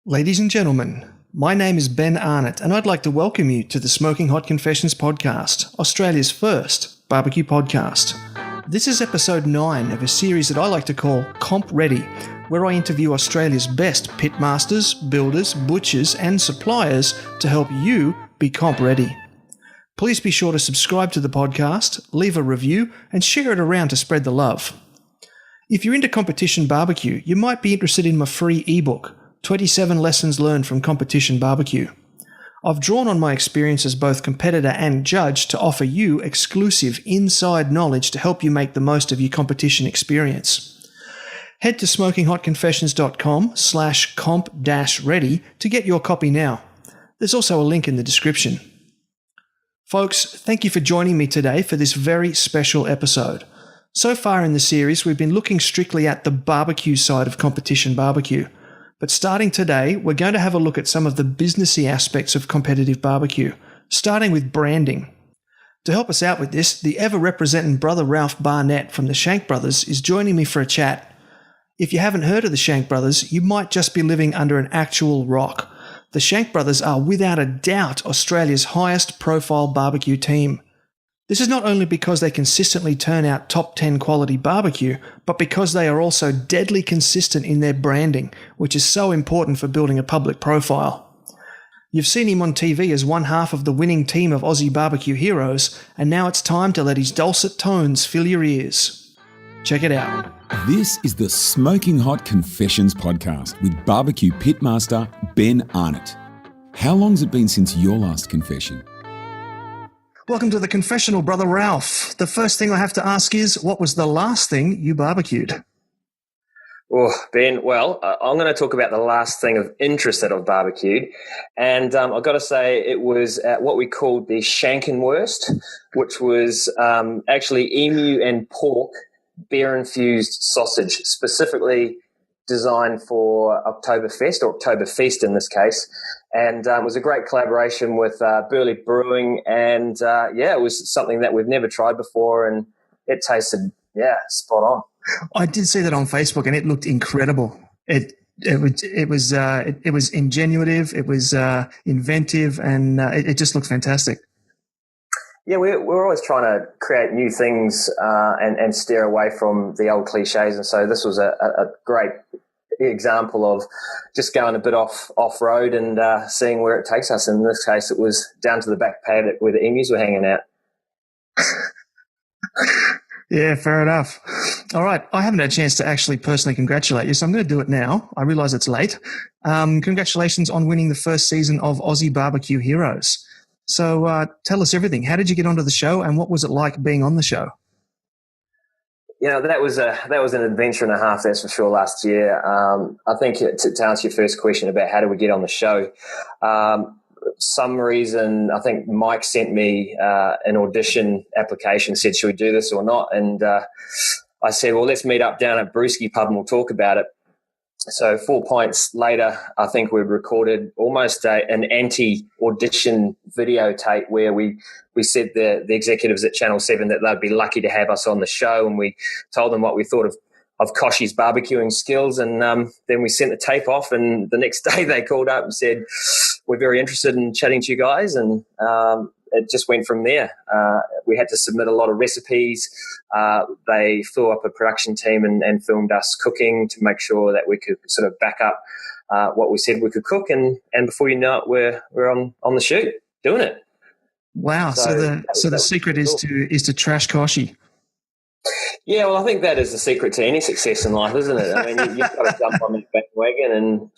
Ladies and gentlemen, my name is Ben Arnott and I'd like to welcome you to the Smoking Hot Confessions podcast, Australia's first barbecue podcast. This is episode 9 of a series that I like to call Comp Ready, where I interview Australia's best pitmasters, builders, butchers and suppliers to help you be comp ready. Please be sure to subscribe to the podcast, leave a review and share it around to spread the love. If you're into competition barbecue, you might be interested in my free ebook, 27 Lessons Learned from Competition Barbecue. I've drawn on my experience as both competitor and judge to offer you exclusive inside knowledge to help you make the most of your competition experience. Head to smokinghotconfessions.com/comp-ready to get your copy now. There's also a link in the description. Folks, thank you for joining me today for this very special episode. So far in the series, we've been looking strictly at the barbecue side of competition barbecue. But starting today, we're going to have a look at some of the businessy aspects of competitive barbecue, starting with branding. To help us out with this, the ever-representing brother Ralph Barnett from the Shank Brothers is joining me for a chat. If you haven't heard of the Shank Brothers, you might just be living under an actual rock. The Shank Brothers are without a doubt Australia's highest profile barbecue team. This is not only because they consistently turn out top 10 quality barbecue, but because they are also deadly consistent in their branding, which is so important for building a public profile. You've seen him on TV as one half of the winning team of Ozzy BBQ Heroes, and now it's time to let his dulcet tones fill your ears. Check it out. This is the Smoking Hot Confessions podcast with barbecue pitmaster Ben Arnott. How long's it been since your last confession? Welcome to the confessional, brother Ralph. The first thing I have to ask is, what was the last thing you barbecued? Oh, Ben, well, I'm going to talk about the last thing of interest that I've barbecued. And I've got to say it was at what we called the Shankenwurst, which was actually emu and pork beer-infused sausage, specifically designed for Oktoberfest, or Oktoberfest in this case. And it was a great collaboration with Burley Brewing. And, it was something that we've never tried before. And it tasted, spot on. I did see that on Facebook and it looked incredible. It was ingenuitive, it was inventive, and it just looked fantastic. Yeah, we're always trying to create new things and steer away from the old cliches. And so this was a great example of just going a bit off-road and seeing where it takes us. In this case, it was down to the back paddock where the emus were hanging out. Yeah, fair enough. All right, I haven't had a chance to actually personally congratulate you, so I'm going to do it now. I realise it's late. Congratulations on winning the first season of Ozzy BBQ Heroes. So tell us everything. How did you get onto the show, and what was it like being on the show? That was an adventure and a half, that's for sure, last year. I think to answer your first question about how do we get on the show, some reason I think Mike sent me an audition application, said, should we do this or not? And I said, well, let's meet up down at Barbeque pub and we'll talk about it. So 4 pints later, I think we'd recorded almost an anti-audition videotape where we said the executives at Channel 7 that they'd be lucky to have us on the show, and we told them what we thought of Koshi's barbecuing skills, and then we sent the tape off, and the next day they called up and said, we're very interested in chatting to you guys, and it just went from there. We had to submit a lot of recipes. They flew up a production team and filmed us cooking to make sure that we could sort of back up what we said we could cook. And before you know it, we're on the shoot doing it. Wow! So the secret is to trash Koshi. Yeah, well, I think that is the secret to any success in life, isn't it? I mean, you've got to jump on that bandwagon, and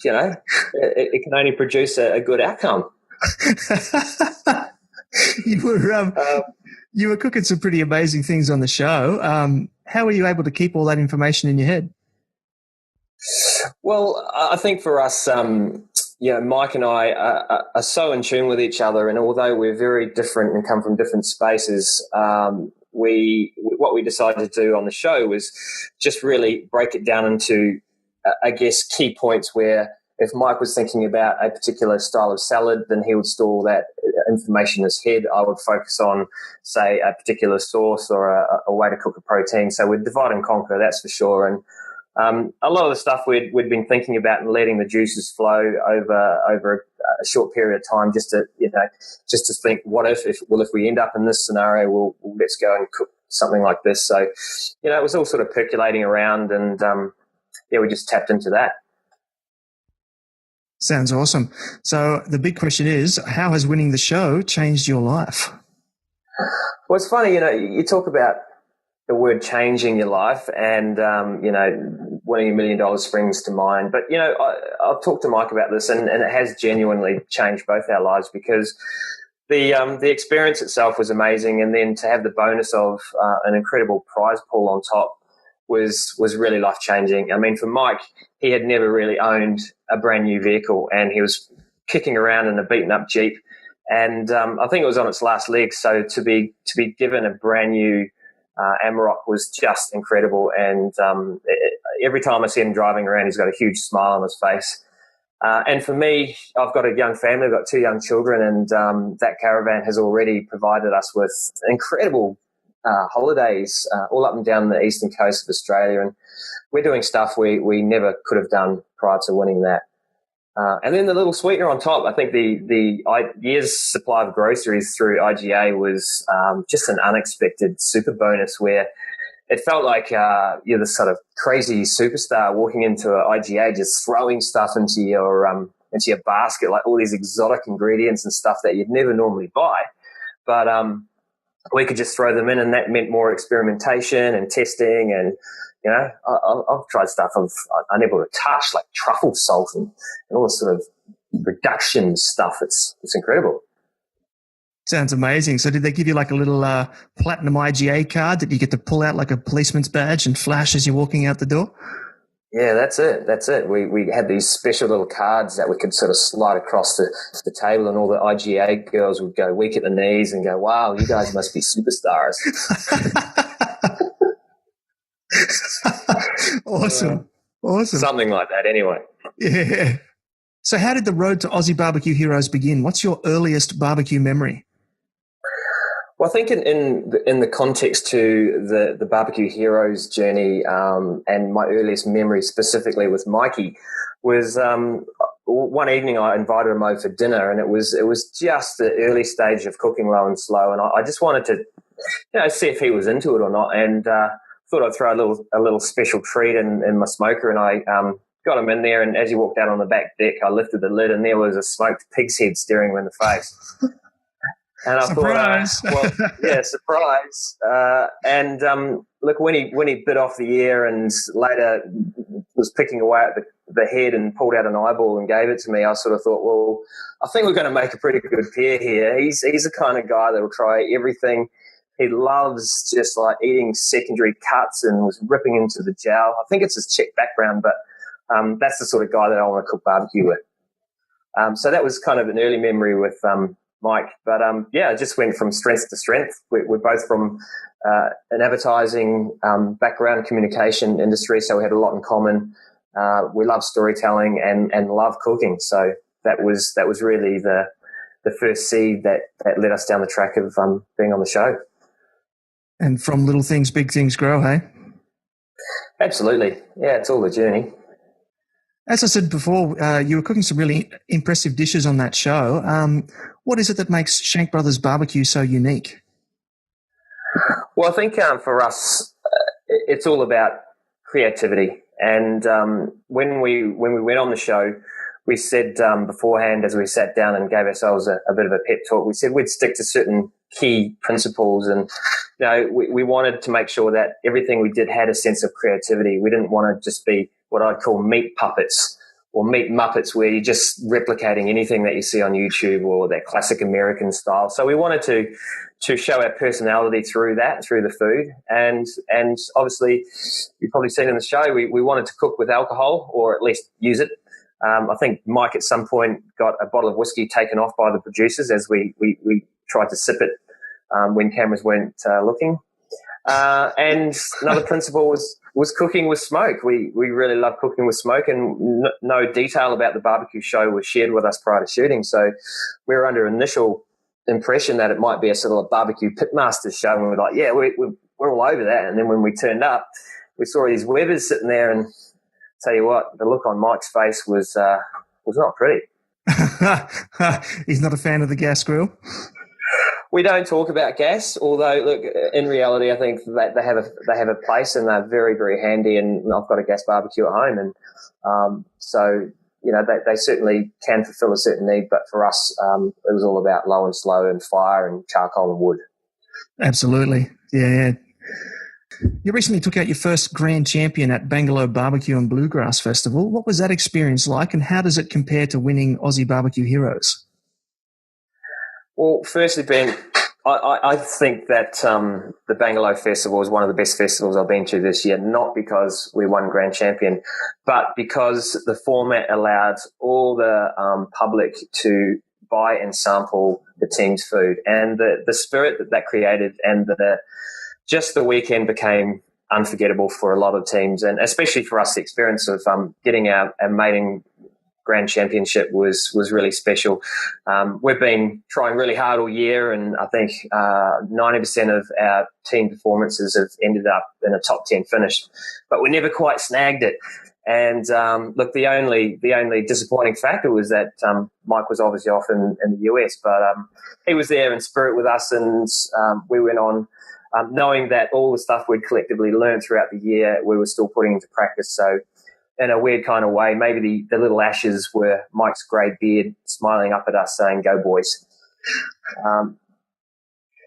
it can only produce a good outcome. You were cooking some pretty amazing things on the show. How were you able to keep all that information in your head? Well, I think for us, Mike and I are so in tune with each other, and although we're very different and come from different spaces, what we decided to do on the show was just really break it down into, I guess, key points where if Mike was thinking about a particular style of salad, then he would store that information in his head. I would focus on, say, a particular sauce or a way to cook a protein. So we'd divide and conquer, that's for sure. And A lot of the stuff we'd been thinking about and letting the juices flow over a short period of time, just to think, what if we end up in this scenario, we'll let's go and cook something like this. So, it was all sort of percolating around, and we just tapped into that. Sounds awesome. So the big question is, how has winning the show changed your life? Well, it's funny, you talk about the word changing your life, and winning $1 million springs to mind. But I've talked to Mike about this, and it has genuinely changed both our lives, because the experience itself was amazing, and then to have the bonus of an incredible prize pool on top was really life changing. I mean, for Mike, he had never really owned a brand new vehicle, and he was kicking around in a beaten up Jeep, and I think it was on its last leg. So to be given a brand new Amarok was just incredible, and every time I see him driving around, he's got a huge smile on his face. And for me, I've got a young family, I've got 2 young children, and that caravan has already provided us with incredible holidays all up and down the eastern coast of Australia, and we're doing stuff we never could have done prior to winning that. And then the little sweetener on top, I think the year's supply of groceries through IGA was just an unexpected super bonus, where it felt like you're this sort of crazy superstar walking into an IGA, just throwing stuff into your basket, like all these exotic ingredients and stuff that you'd never normally buy. But we could just throw them in, and that meant more experimentation and testing. And I've tried stuff I never would have touched, like truffle salt and all this sort of reduction stuff. It's incredible. Sounds amazing. So did they give you like a little platinum IGA card that you get to pull out like a policeman's badge and flash as you're walking out the door? Yeah, that's it. We had these special little cards that we could sort of slide across the table, and all the IGA girls would go weak at the knees and go, "Wow, you guys must be superstars." Awesome. Something like that anyway. Yeah. So how did the road to Ozzy BBQ Heroes begin? What's your earliest barbecue memory? Well, I think in the context to the BBQ Heroes journey, and my earliest memory specifically with Mikey was one evening I invited him over for dinner, and it was just the early stage of cooking low and slow, and I just wanted to see if he was into it or not, and thought I'd throw a little special treat in my smoker, and I got him in there, and as he walked out on the back deck, I lifted the lid, and there was a smoked pig's head staring him in the face. And I surprise. Thought, surprise. And look, when he bit off the ear and later was picking away at the head and pulled out an eyeball and gave it to me, I sort of thought, well, I think we're going to make a pretty good pair here. He's the kind of guy that will try everything. He loves just like eating secondary cuts and was ripping into the jowl. I think it's his Czech background, but that's the sort of guy that I want to cook barbecue with. So that was kind of an early memory with Mike. But it just went from strength to strength. We're both from an advertising background, communication industry, so we had a lot in common. We love storytelling and love cooking. So that was really the first seed that led us down the track of being on the show. And from little things, big things grow, hey? Absolutely. Yeah, it's all the journey. As I said before, you were cooking some really impressive dishes on that show. What is it that makes Shank Brothers BBQ so unique? Well, I think for us, it's all about creativity. And when we went on the show, we said beforehand, as we sat down and gave ourselves a bit of a pep talk, we said we'd stick to certain key principles, and we wanted to make sure that everything we did had a sense of creativity. We didn't want to just be what I'd call meat puppets or meat muppets, where you're just replicating anything that you see on YouTube or that classic American style. So we wanted to show our personality through the food, and obviously you've probably seen in the show we wanted to cook with alcohol, or at least use it. I think Mike at some point got a bottle of whiskey taken off by the producers as we tried to sip it when cameras weren't looking. And another principle was cooking with smoke. We really love cooking with smoke, and no detail about the barbecue show was shared with us prior to shooting. So we were under initial impression that it might be a sort of a barbecue pitmasters show, and we're like, yeah, we're all over that. And then when we turned up, we saw these Webers sitting there, and tell you what, the look on Mike's face was not pretty. He's not a fan of the gas grill. We don't talk about gas, although look, in reality, I think that they have a place and they're very, very handy. And I've got a gas barbecue at home, and so they certainly can fulfil a certain need. But for us, it was all about low and slow and fire and charcoal and wood. Absolutely, yeah. You recently took out your first grand champion at Bangalore Barbecue and Bluegrass Festival. What was that experience like, and how does it compare to winning Ozzy BBQ Heroes? Well, firstly, Ben, I think that the Bangalore Festival is one of the best festivals I've been to this year, not because we won grand champion, but because the format allowed all the public to buy and sample the team's food, and the spirit that created, and just the weekend became unforgettable for a lot of teams, and especially for us. The experience of getting our maiden grand championship was really special. We've been trying really hard all year, and I think 90% of our team performances have ended up in a top 10 finish, but we never quite snagged it. And look, the only disappointing factor was that Mike was obviously off in the US, but he was there in spirit with us, and we went on knowing that all the stuff we'd collectively learned throughout the year, we were still putting into practice. So in a weird kind of way, maybe the little ashes were Mike's grey beard smiling up at us saying, "Go boys."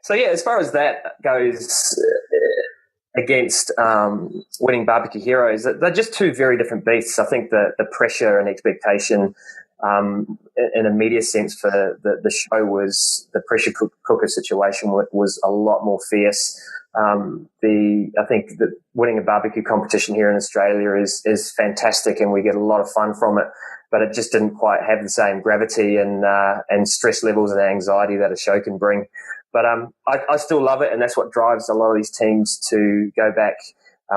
So yeah, as far as that goes, against winning BBQ Heroes, they're just two very different beasts. I think the pressure and expectation in a media sense for the show was the pressure cooker situation was a lot more fierce. I think that winning a barbecue competition here in Australia is fantastic, and we get a lot of fun from it, but it just didn't quite have the same gravity and stress levels and anxiety that a show can bring. But I still love it, and that's what drives a lot of these teams to go back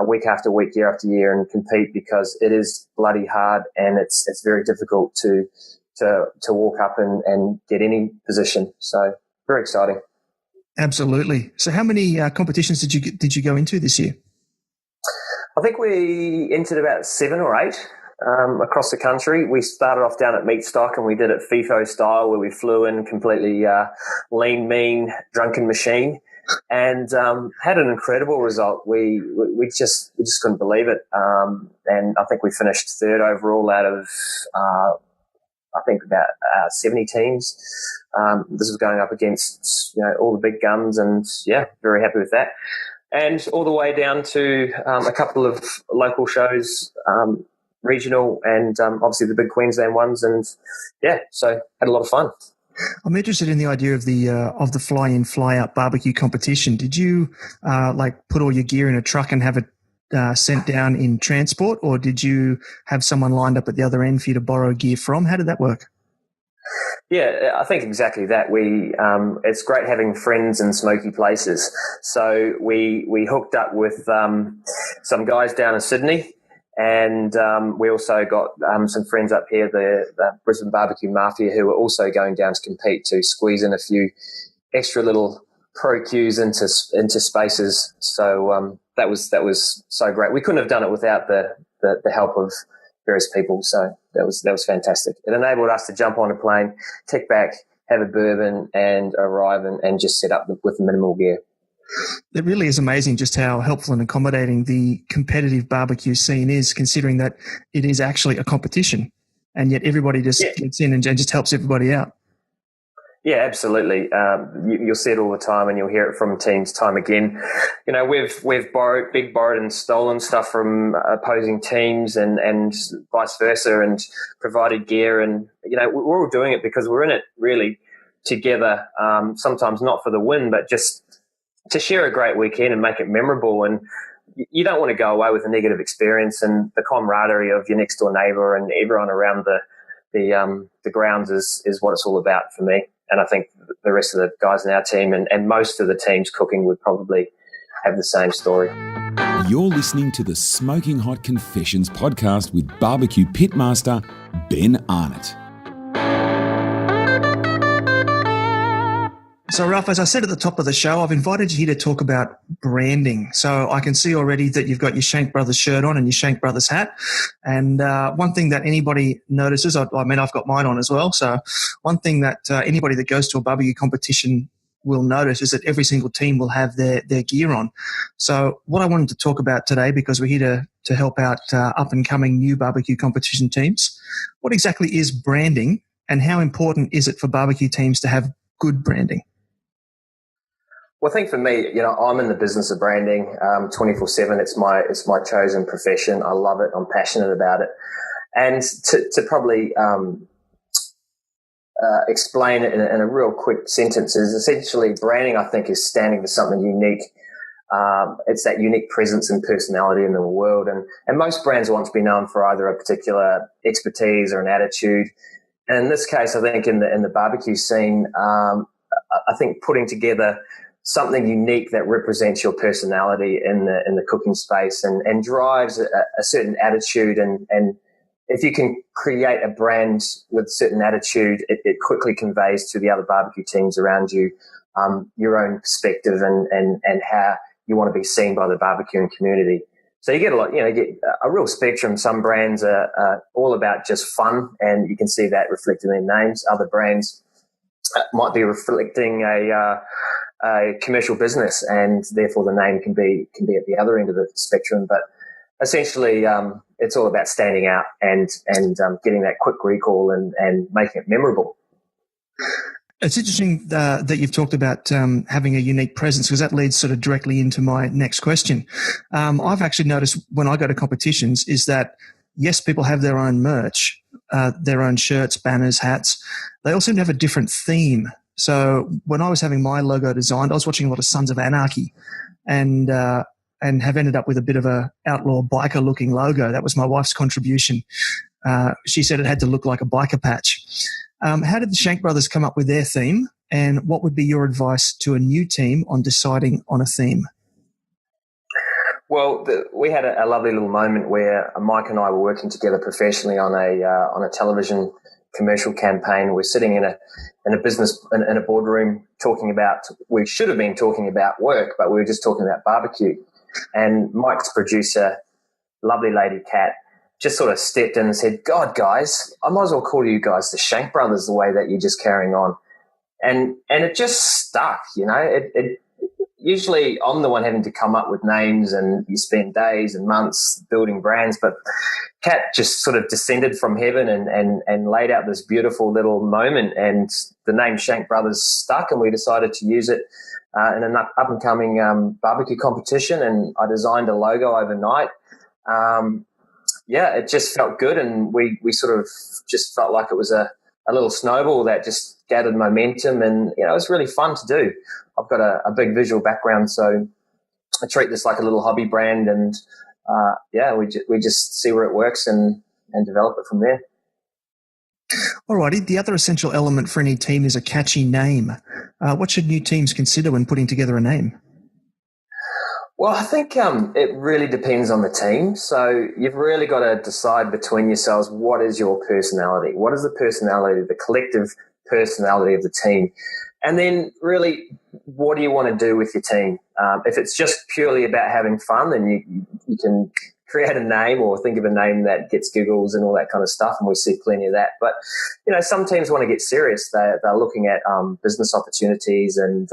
week after week, year after year, and compete, because it is bloody hard, and it's very difficult to walk up and get any position. So very exciting. Absolutely. So how many competitions did you go into this year? I think we entered about 7 or 8 across the country. We started off down at Meatstock, and we did it FIFO style, where we flew in completely lean, mean, drunken machine, and had an incredible result. We just couldn't believe it, and I think we finished 3rd overall out of I think about 70 teams. This was going up against all the big guns, and yeah, very happy with that. And all the way down to a couple of local shows, regional, and obviously the big Queensland ones, and yeah, so had a lot of fun. I'm interested in the idea of the fly-in, fly-out barbecue competition. Did you put all your gear in a truck and have it sent down in transport, or did you have someone lined up at the other end for you to borrow gear from? How did that work? Yeah, I think exactly that. It's great having friends in smoky places. So we hooked up with some guys down in Sydney, and we also got some friends up here, the Brisbane Barbecue Mafia, who were also going down to compete, to squeeze in a few extra little pro Qs into spaces. So that was so great. We couldn't have done it without the help of various people. So that was fantastic. It enabled us to jump on a plane, kick back, have a bourbon, and arrive and just set up with minimal gear. It really is amazing just how helpful and accommodating the competitive barbecue scene is, considering that it is actually a competition, and yet everybody just gets in and just helps everybody out. Yeah, absolutely. You'll see it all the time, and you'll hear it from teams time again. We've borrowed and stolen stuff from opposing teams, and vice versa, and provided gear. And we're all doing it because we're in it really together. Sometimes not for the win, but just to share a great weekend and make it memorable. And you don't want to go away with a negative experience. And the camaraderie of your next door neighbour and everyone around the grounds is what it's all about for me. And I think the rest of the guys in our team and most of the teams cooking would probably have the same story. You're listening to the Smoking Hot Confessions podcast with barbecue pitmaster Ben Arnott. So, Ralph, as I said at the top of the show, I've invited you here to talk about branding. So I can see already that you've got your Shank Brothers shirt on and your Shank Brothers hat. And one thing that anybody notices, I've got mine on as well. So one thing that anybody that goes to a barbecue competition will notice is that every single team will have their gear on. So what I wanted to talk about today, because we're here to help out up-and-coming new barbecue competition teams, what exactly is branding and how important is it for barbecue teams to have good branding? Well, I think for me, I'm in the business of branding 24/7. It's my chosen profession. I love it. I'm passionate about it. And to probably explain it in a real quick sentence is essentially branding, I think, is standing for something unique. It's that unique presence and personality in the world. And most brands want to be known for either a particular expertise or an attitude. And in this case, I think in the barbecue scene, I think putting together something unique that represents your personality in the cooking space and drives a certain attitude. And if you can create a brand with a certain attitude, it quickly conveys to the other barbecue teams around you your own perspective and how you want to be seen by the barbecuing community. So you get you get a real spectrum. Some brands are all about just fun, and you can see that reflected in their names. Other brands might be reflecting a commercial business, and therefore the name can be at the other end of the spectrum. But essentially, it's all about standing out and getting that quick recall and making it memorable. It's interesting that you've talked about having a unique presence, because that leads sort of directly into my next question. I've actually noticed when I go to competitions is that, yes, people have their own merch, their own shirts, banners, hats. They all seem to have a different theme. So when I was having my logo designed, I was watching a lot of Sons of Anarchy and have ended up with a bit of a outlaw biker looking logo. That was my wife's contribution. She said it had to look like a biker patch. How did the Shank Brothers come up with their theme, and what would be your advice to a new team on deciding on a theme? Well, we had a lovely little moment where Mike and I were working together professionally on a television commercial campaign. We're sitting in a business in a boardroom we should have been talking about work, but we were just talking about barbecue. And Mike's producer, lovely lady Kat, just sort of stepped in and said, "God, guys, I might as well call you guys the Shank Brothers, the way that you're just carrying on." And it just stuck, It usually I'm the one having to come up with names, and you spend days and months building brands, but Kat just sort of descended from heaven and laid out this beautiful little moment, and the name Shank Brothers stuck, and we decided to use it in an up-and-coming barbecue competition, and I designed a logo overnight. It just felt good, and we sort of just felt like it was a little snowball that just gathered momentum, and it was really fun to do. I've got a big visual background, so I treat this like a little hobby brand, and we just see where it works and develop it from there. Alrighty, the other essential element for any team is a catchy name. What should new teams consider when putting together a name? Well, I think it really depends on the team. So you've really got to decide between yourselves, what is your personality? What is the personality, the collective personality of the team? And then really, what do you want to do with your team? If it's just purely about having fun, then you can create a name or think of a name that gets giggles and all that kind of stuff, and we see plenty of that. But, some teams want to get serious. They're looking at business opportunities and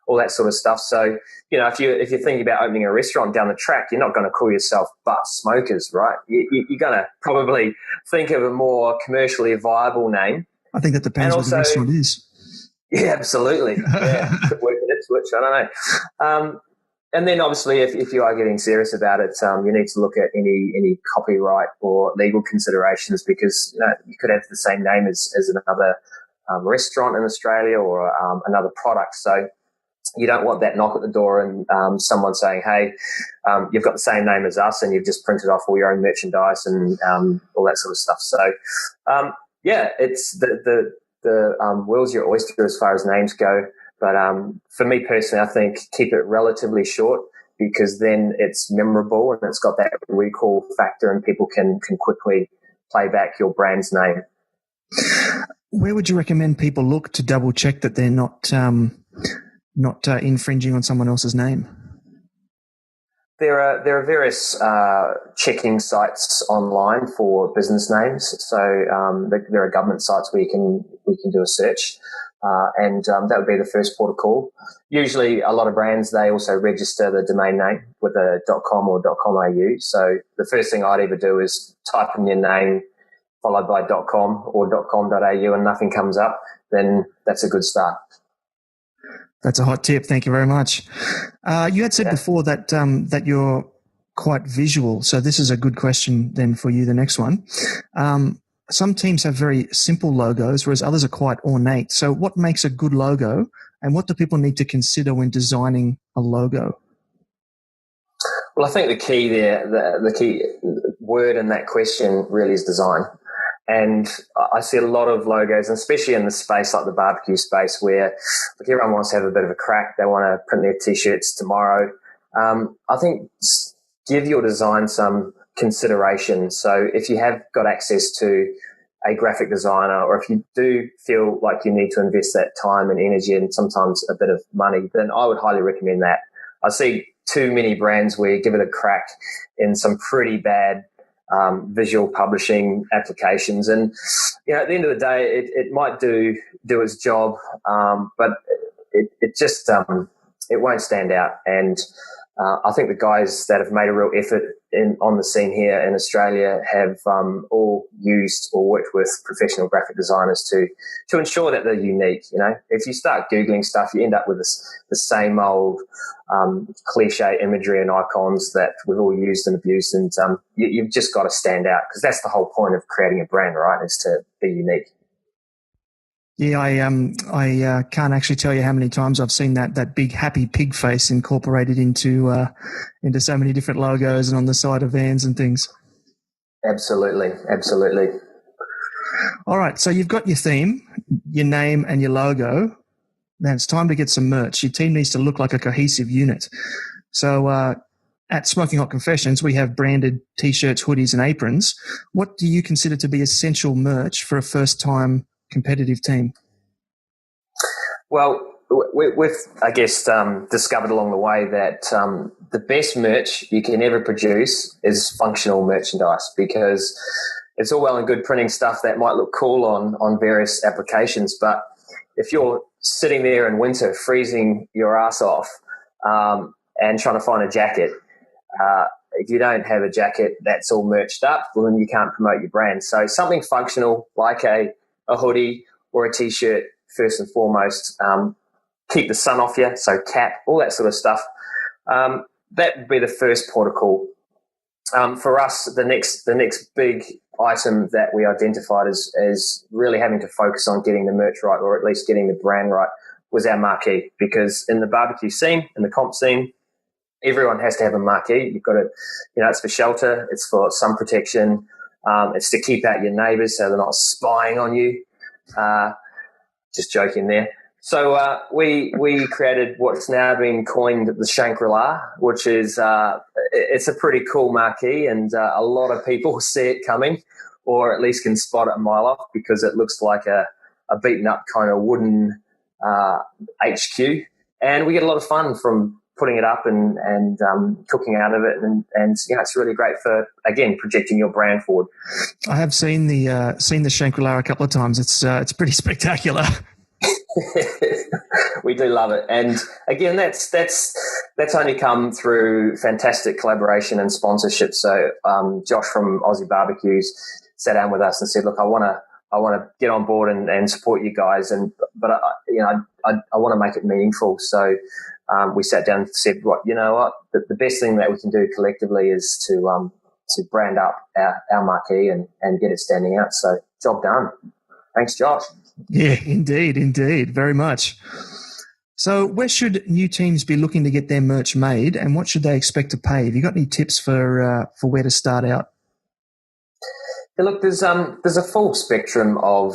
all that sort of stuff. So, if you're thinking about opening a restaurant down the track, you're not going to call yourself Butt Smokers, right? You're going to probably think of a more commercially viable name. I think that depends what the restaurant is. Yeah, absolutely. Yeah, could work at Ipswich. I don't know. And then obviously if you are getting serious about it, you need to look at any copyright or legal considerations, because you could have the same name as another restaurant in Australia or another product. So you don't want that knock at the door and someone saying, "Hey, you've got the same name as us and you've just printed off all your own merchandise," and all that sort of stuff. So it's the world's your oyster as far as names go. But for me personally, I think keep it relatively short, because then it's memorable and it's got that recall factor, and people can quickly play back your brand's name. Where would you recommend people look to double check that they're not not infringing on someone else's name? There are various checking sites online for business names. So there are government sites where we can do a search, and that would be the first port of call. Usually, a lot of brands, they also register the domain name with a .com or .com.au. So the first thing I'd ever do is type in your name followed by .com or .com.au, and nothing comes up. Then that's a good start. That's a hot tip. Thank you very much. You had said before that that you're quite visual, so this is a good question then for you, the next one. Some teams have very simple logos, whereas others are quite ornate. So what makes a good logo, and what do people need to consider when designing a logo? Well, I think the key there, the key word in that question really is design. And I see a lot of logos, and especially in the space like the barbecue space, where everyone wants to have a bit of a crack. They want to print their T-shirts tomorrow. I think give your design some consideration. So if you have got access to a graphic designer, or if you do feel like you need to invest that time and energy and sometimes a bit of money, then I would highly recommend that. I see too many brands where you give it a crack in some pretty bad visual publishing applications, and at the end of the day, it might do its job, but it just it won't stand out. And I think the guys that have made a real effort on the scene here in Australia have all used or worked with professional graphic designers to ensure that they're unique. If you start Googling stuff, you end up with the same old cliche imagery and icons that we've all used and abused, and you've just got to stand out, because that's the whole point of creating a brand, right, is to be unique. Yeah, I can't actually tell you how many times I've seen that big happy pig face incorporated into so many different logos and on the side of vans and things. Absolutely. All right, so you've got your theme, your name, and your logo. Now it's time to get some merch. Your team needs to look like a cohesive unit. So at Smoking Hot Confessions, we have branded T-shirts, hoodies, and aprons. What do you consider to be essential merch for a first-time competitive team? Well, we've I guess discovered along the way that the best merch you can ever produce is functional merchandise, because it's all well and good printing stuff that might look cool on various applications, but if you're sitting there in winter freezing your ass off and trying to find a jacket, if you don't have a jacket that's all merched up, well, then you can't promote your brand. So something functional like a hoodie or a T-shirt, first and foremost, keep the sun off you, so cap, all that sort of stuff. That would be the first port of call. For us, the next big item that we identified as really having to focus on getting the merch right, or at least getting the brand right, was our marquee. Because in the barbecue scene, in the comp scene, everyone has to have a marquee. You've got to, it's for shelter, it's for sun protection, it's to keep out your neighbours so they're not spying on you. Just joking there. So we created what's now been coined the Shank Brothers, which is it's a pretty cool marquee, and a lot of people see it coming, or at least can spot it a mile off, because it looks like a beaten up kind of wooden HQ, and we get a lot of fun from putting it up and cooking out of it, and it's really great for, again, projecting your brand forward. I have seen the Shank Brothers a couple of times. It's pretty spectacular. We do love it, and again, that's only come through fantastic collaboration and sponsorship. So Josh from Ozzy BBQ sat down with us and said, "Look, I want to get on board and support you guys, but I want to make it meaningful." So we sat down and said, the best thing that we can do collectively is to brand up our marquee and get it standing out. So job done. Thanks, Josh. Yeah, indeed, very much. So where should new teams be looking to get their merch made, and what should they expect to pay? Have you got any tips for where to start out? Yeah, look, there's a full spectrum of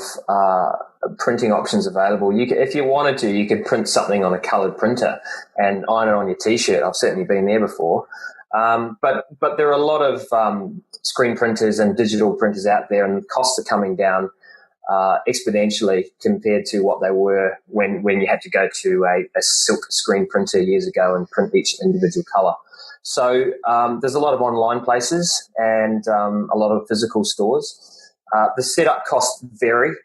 printing options available. If you wanted to, you could print something on a coloured printer and iron it on your T-shirt. I've certainly been there before. But there are a lot of screen printers and digital printers out there, and the costs are coming down exponentially compared to what they were when you had to go to a silk screen printer years ago and print each individual colour. So there's a lot of online places and a lot of physical stores. The setup costs vary.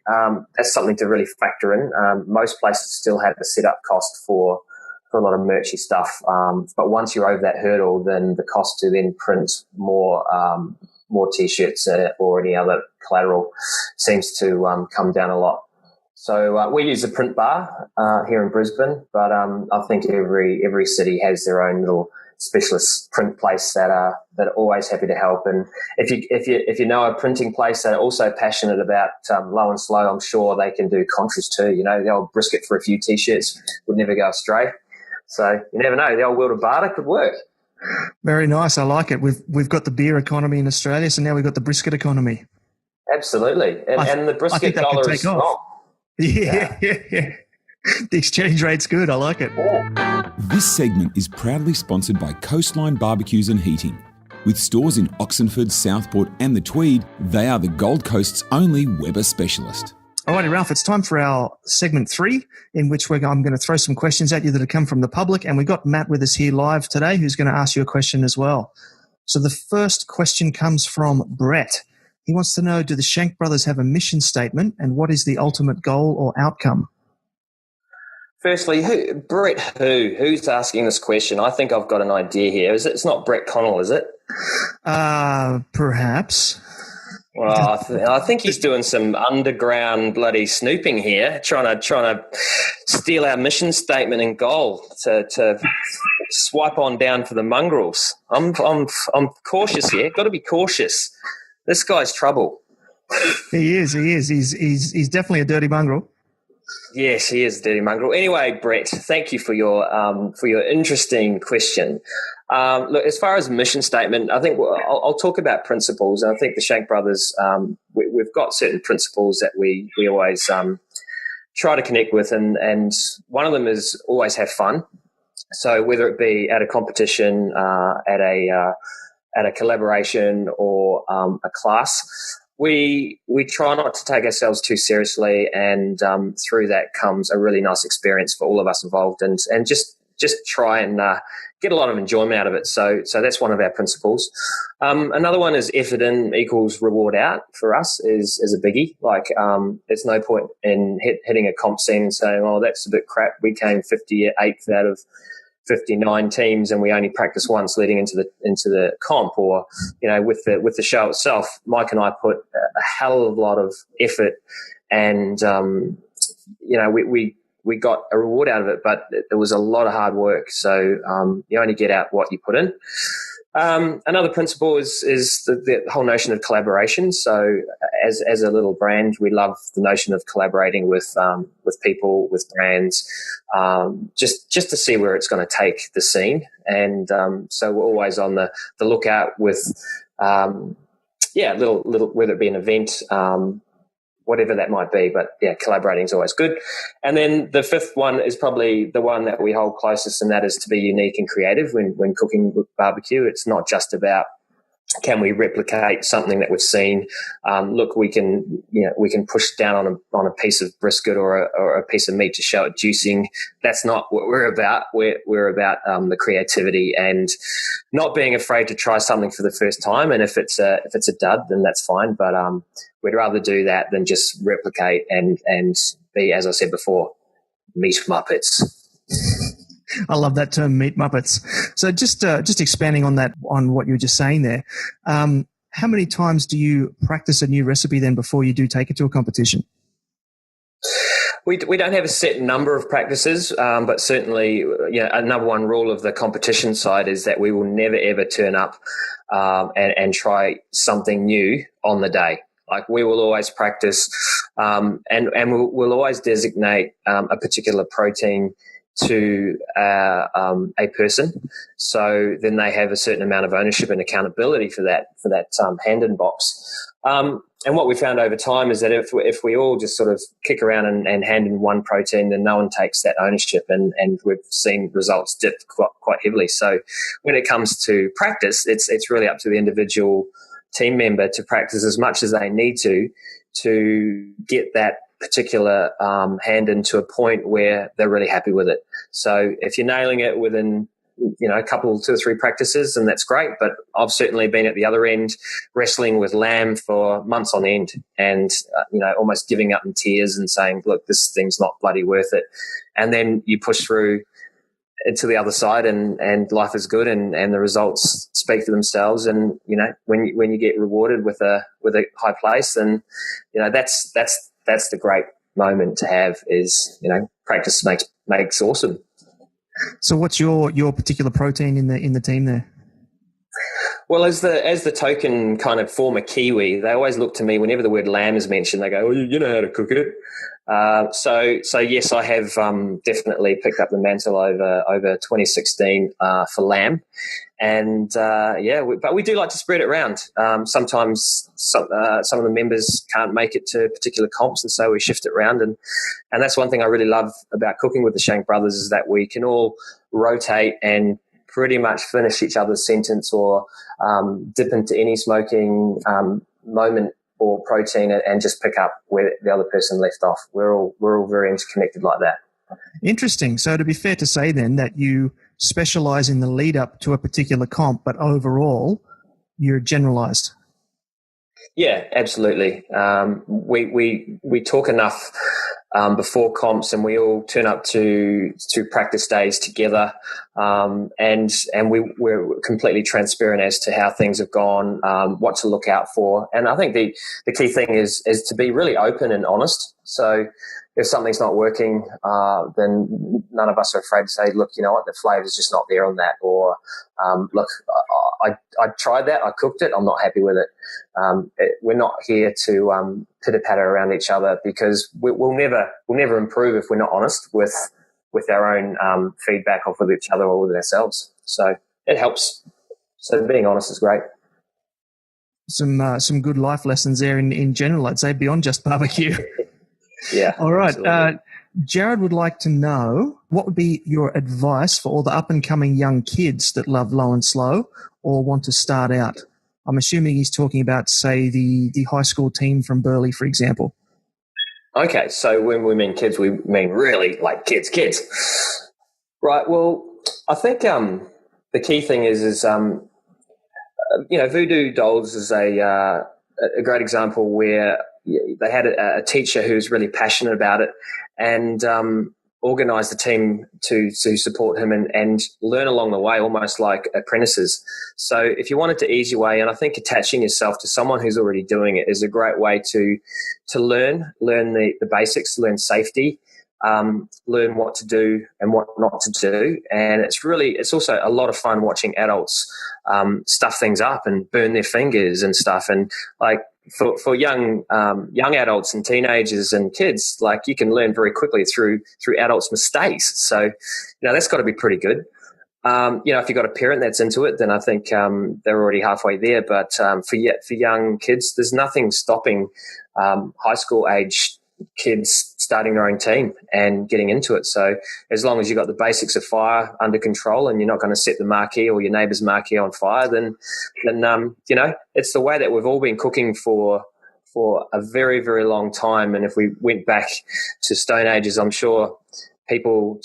That's something to really factor in. Most places still have a setup cost for a lot of merchy stuff. But once you're over that hurdle, then the cost to then print more T-shirts or any other collateral seems to come down a lot. So we use a print bar here in Brisbane, but I think every city has their own little specialist print place that are always happy to help. And if you know a printing place that are also passionate about low and slow, I'm sure they can do contras too. You know, the old brisket for a few T-shirts would never go astray. So you never know. The old world of barter could work. Very nice. I like it. We've got the beer economy in Australia, so now we've got the brisket economy. Absolutely, and the brisket dollar is strong. Yeah. The exchange rate's good. I like it. This segment is proudly sponsored by Coastline Barbecues and Heating. With stores in Oxenford, Southport and the Tweed, they are the Gold Coast's only Weber specialist. Alrighty, Ralph, it's time for our segment 3, in which I'm going to throw some questions at you that have come from the public, and we've got Matt with us here live today who's going to ask you a question as well. So the first question comes from Brett. He wants to know, do the Shank Brothers have a mission statement, and what is the ultimate goal or outcome? Firstly, who's asking this question? I think I've got an idea here. It's not Brett Connell, is it? Perhaps. Well, I think he's doing some underground bloody snooping here, trying to steal our mission statement and goal to swipe on down for the mongrels. I'm cautious here. Got to be cautious. This guy's trouble. He is. He's definitely a dirty mongrel. Yes, he is a dirty mongrel. Anyway, Brett, thank you for your interesting question. Look, as far as mission statement, I think I'll talk about principles. And I think the Shank Brothers, we've got certain principles that we always try to connect with, and one of them is always have fun. So whether it be at a competition, at a collaboration, or a class, we try not to take ourselves too seriously, and through that comes a really nice experience for all of us involved, and just try and get a lot of enjoyment out of it. So that's one of our principles. Another one is effort in equals reward out for us is a biggie. Like there's no point in hitting a comp scene and saying, oh, that's a bit crap. We came 58th out of 59 teams and we only practiced once leading into the comp, or with the show itself. Mike and I put a hell of a lot of effort, and we got a reward out of it, but it was a lot of hard work. So you only get out what you put in. Another principle is the whole notion of collaboration. So as a little brand, we love the notion of collaborating with people, with brands, just to see where it's going to take the scene. And so we're always on the lookout with little whether it be an event, whatever that might be. But yeah, collaborating is always good. And then the fifth one is probably the one that we hold closest, and that is to be unique and creative when cooking with barbecue. It's not just about can we replicate something that we've seen. Look, we can push down on a piece of brisket or a piece of meat to show it juicing. That's not what we're about. We're about the creativity and not being afraid to try something for the first time. And if it's a dud, then that's fine. But we'd rather do that than just replicate and be, as I said before, meat muppets. I love that term, meat muppets. So just expanding on that, on what you were just saying there, how many times do you practice a new recipe then before you do take it to a competition? We don't have a set number of practices, but certainly, a number one rule of the competition side is that we will never ever turn up and try something new on the day. Like, we will always practice, and we'll always designate a particular protein to a person, so then they have a certain amount of ownership and accountability for that hand-in box. And what we found over time is that if we all just sort of kick around and hand in one protein, then no one takes that ownership, and we've seen results dip quite heavily. So when it comes to practice, it's really up to the individual team member to practice as much as they need to get that particular hand into a point where they're really happy with it. So if you're nailing it within a couple, 2 or 3 practices, and that's great. But I've certainly been at the other end, wrestling with lamb for months on end, and almost giving up in tears and saying, "Look, this thing's not bloody worth it." And then you push through to the other side, and life is good, and the results speak for themselves. And when you get rewarded with a high place, then that's the great moment to have. Is practice makes awesome. So what's your particular protein in the team there? Well, as the token kind of former Kiwi, they always look to me whenever the word lamb is mentioned. They go, "Oh, you know how to cook it." So yes, I have definitely picked up the mantle over 2016 for lamb, and but we do like to spread it around. Sometimes some of the members can't make it to particular comps, and so we shift it around. And that's one thing I really love about cooking with the Shank Brothers, is that we can all rotate and pretty much finish each other's sentence, or dip into any smoking moment or protein, and just pick up where the other person left off. We're all very interconnected like that. Interesting. So to be fair to say then that you specialize in the lead up to a particular comp, but overall you're generalized. Yeah, absolutely. We talk enough before comps, and we all turn up to practice days together, and we're completely transparent as to how things have gone, what to look out for. And I think the key thing is to be really open and honest. So if something's not working, then none of us are afraid to say, "Look, you know what, the flavor's just not there on that," or "Look, I tried that, I cooked it, I'm not happy with it." We're not here to pitter-patter around each other, because we'll never improve if we're not honest with our own feedback off with each other or with ourselves. So it helps. So being honest is great. Some good life lessons there in general, I'd say, beyond just barbecue. Yeah. All right. Jared would like to know, what would be your advice for all the up-and-coming young kids that love low and slow or want to start out? I'm assuming he's talking about, say, the high school team from Burleigh, for example. Okay, so when we mean kids, we mean really like kids. Right, well, I think the key thing is Voodoo Dolls is a great example where they had a teacher who's really passionate about it, and organised the team to support him and learn along the way, almost like apprentices. So if you wanted to ease your way, and I think attaching yourself to someone who's already doing it is a great way to learn the basics, learn safety, learn what to do and what not to do. And it's also a lot of fun watching adults stuff things up and burn their fingers and stuff. And like, for young adults and teenagers and kids, like, you can learn very quickly through adults' mistakes. So, that's got to be pretty good. If you've got a parent that's into it, then I think they're already halfway there. But for young kids, there's nothing stopping high school age kids starting their own team and getting into it. So as long as you've got the basics of fire under control and you're not going to set the marquee or your neighbour's marquee on fire, then it's the way that we've all been cooking for a very, very long time. And if we went back to Stone Ages, I'm sure people,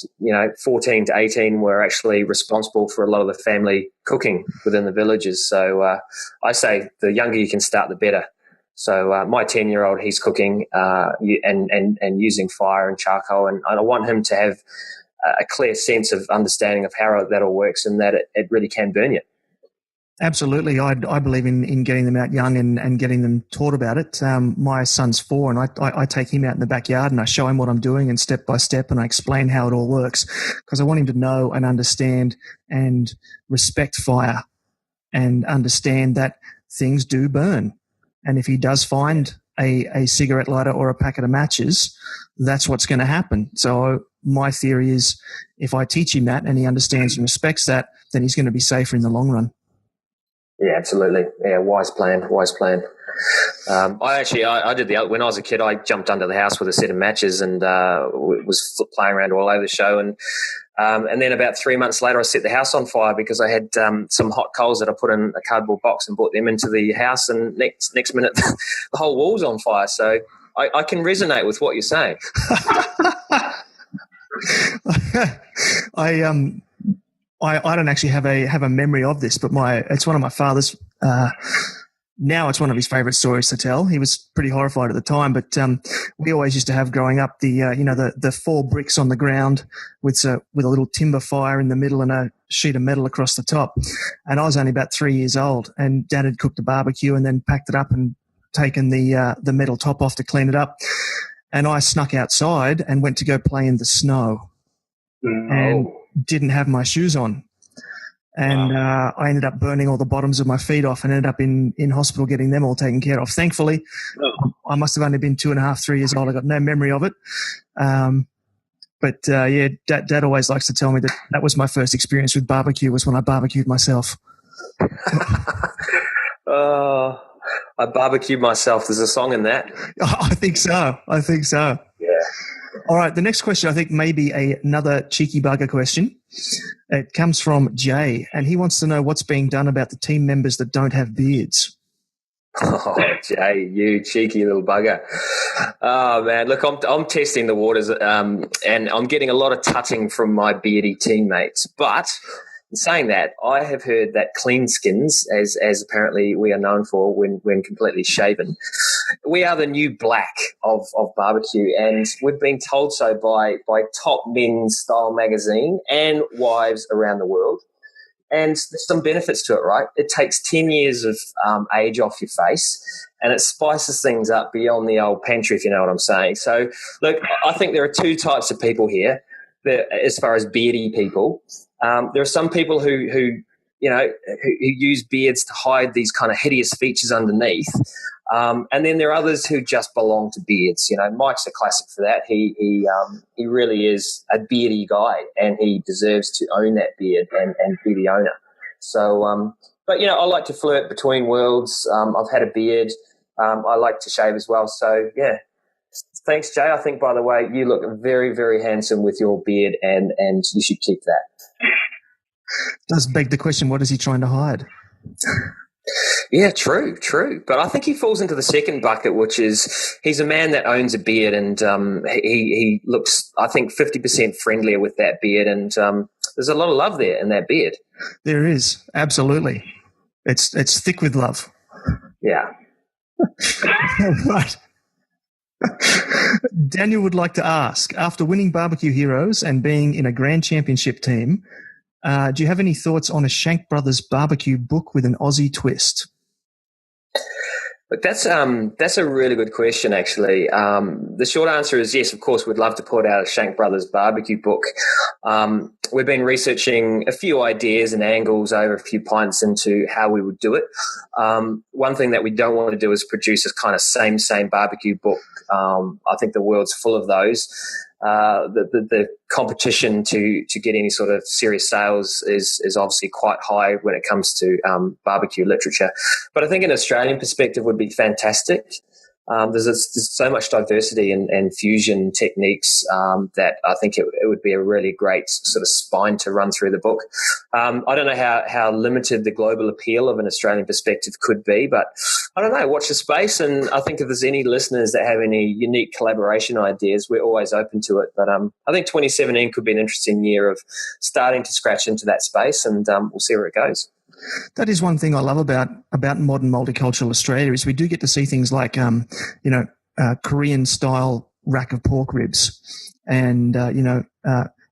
14 to 18 were actually responsible for a lot of the family cooking within the villages. So I say the younger you can start, the better. So my 10-year-old, he's cooking and using fire and charcoal, and I want him to have a clear sense of understanding of how that all works, and that it really can burn you. Absolutely. I believe in getting them out young and getting them taught about it. My son's 4, and I take him out in the backyard and I show him what I'm doing, and step by step, and I explain how it all works, because I want him to know and understand and respect fire and understand that things do burn. And if he does find a cigarette lighter or a packet of matches, that's what's going to happen. So my theory is, if I teach him that and he understands and respects that, then he's going to be safer in the long run. Yeah, absolutely. Yeah, wise plan. I did when I was a kid, I jumped under the house with a set of matches and was playing around all over the show. And And then about 3 months later, I set the house on fire because I had some hot coals that I put in a cardboard box and brought them into the house. And next minute, the whole wall's on fire. So I can resonate with what you're saying. I don't actually have a memory of this, but it's one of my father's. Now it's one of his favourite stories to tell. He was pretty horrified at the time, but we always used to have growing up the 4 bricks on the ground with a little timber fire in the middle and a sheet of metal across the top. And I was only about 3 years old, and Dad had cooked a barbecue and then packed it up and taken the metal top off to clean it up. And I snuck outside and went to go play in the snow and didn't have my shoes on. And I ended up burning all the bottoms of my feet off and ended up in hospital getting them all taken care of. Thankfully, I must have only been 2.5, 3 years old. I got no memory of it. But Dad always likes to tell me that was my first experience with barbecue, was when I barbecued myself. I barbecued myself. There's a song in that. I think so. Yeah. All right, the next question I think may be another cheeky bugger question. It comes from Jay, and he wants to know what's being done about the team members that don't have beards. Oh, Jay, you cheeky little bugger. Oh, man, look, I'm testing the waters and I'm getting a lot of tutting from my beardy teammates. But in saying that, I have heard that clean skins, as apparently we are known for when completely shaven, we are the new black of barbecue, and we've been told so by top men's style magazine and wives around the world. And there's some benefits to it, right? It takes 10 years of age off your face, and it spices things up beyond the old pantry, if you know what I'm saying. So, look, I think there are 2 types of people here, as far as beardy people. There are some people who use beards to hide these kind of hideous features underneath. And then there are others who just belong to beards. You know, Mike's a classic for that. He really is a beardy guy, and he deserves to own that beard and be the owner. So, but, I like to flirt between worlds. I've had a beard. I like to shave as well. So, yeah. Thanks, Jay. I think, by the way, you look very, very handsome with your beard, and you should keep that. Does beg the question, what is he trying to hide? Yeah, true. But I think he falls into the second bucket, which is he's a man that owns a beard, and he looks, I think, 50% friendlier with that beard, and there's a lot of love there in that beard. There is, absolutely. It's thick with love. Yeah. Right. Daniel would like to ask, after winning BBQ Heroes and being in a grand championship team, do you have any thoughts on a Shank Brothers BBQ book with an Aussie twist? Look, that's a really good question, actually. The short answer is yes, of course, we'd love to put out a Shank Brothers BBQ book. We've been researching a few ideas and angles over a few pints into how we would do it. One thing that we don't want to do is produce this kind of same barbecue book. I think the world's full of those. The competition to get any sort of serious sales is obviously quite high when it comes to barbecue literature. But I think an Australian perspective would be fantastic. There's so much diversity and fusion techniques that I think it would be a really great sort of spine to run through the book. I don't know how limited the global appeal of an Australian perspective could be, but I don't know, watch the space. And I think if there's any listeners that have any unique collaboration ideas, we're always open to it. But I think 2017 could be an interesting year of starting to scratch into that space, and we'll see where it goes. That is one thing I love about modern multicultural Australia is we do get to see things like, Korean style rack of pork ribs and,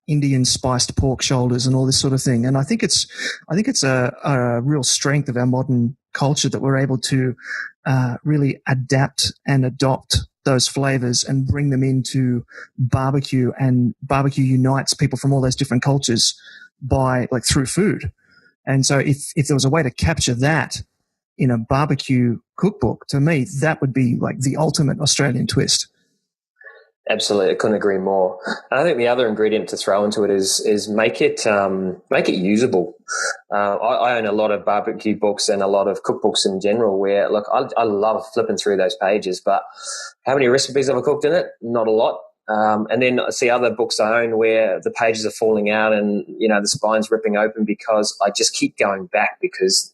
Indian spiced pork shoulders and all this sort of thing. And I think it's a real strength of our modern culture that we're able to really adapt and adopt those flavors and bring them into barbecue, and barbecue unites people from all those different cultures through food. And so if there was a way to capture that in a barbecue cookbook, to me, that would be like the ultimate Australian twist. Absolutely. I couldn't agree more. And I think the other ingredient to throw into it is make it usable. I own a lot of barbecue books and a lot of cookbooks in general where, look, I love flipping through those pages, but how many recipes have I cooked in it? Not a lot. And then I see other books I own where the pages are falling out and, the spine's ripping open because I just keep going back because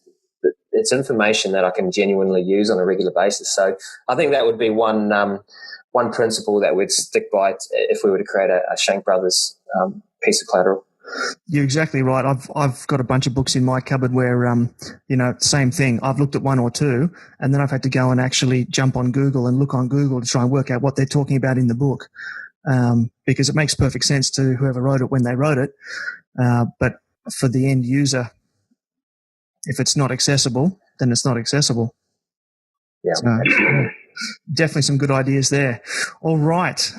it's information that I can genuinely use on a regular basis. So I think that would be one principle that we'd stick by if we were to create a Shank Brothers piece of collateral. You're exactly right. I've got a bunch of books in my cupboard where, same thing. I've looked at one or two, and then I've had to go and actually jump on Google and look on Google to try and work out what they're talking about in the book, because it makes perfect sense to whoever wrote it when they wrote it. But for the end user, if it's not accessible, then it's not accessible. Yeah, so, definitely some good ideas there. All right.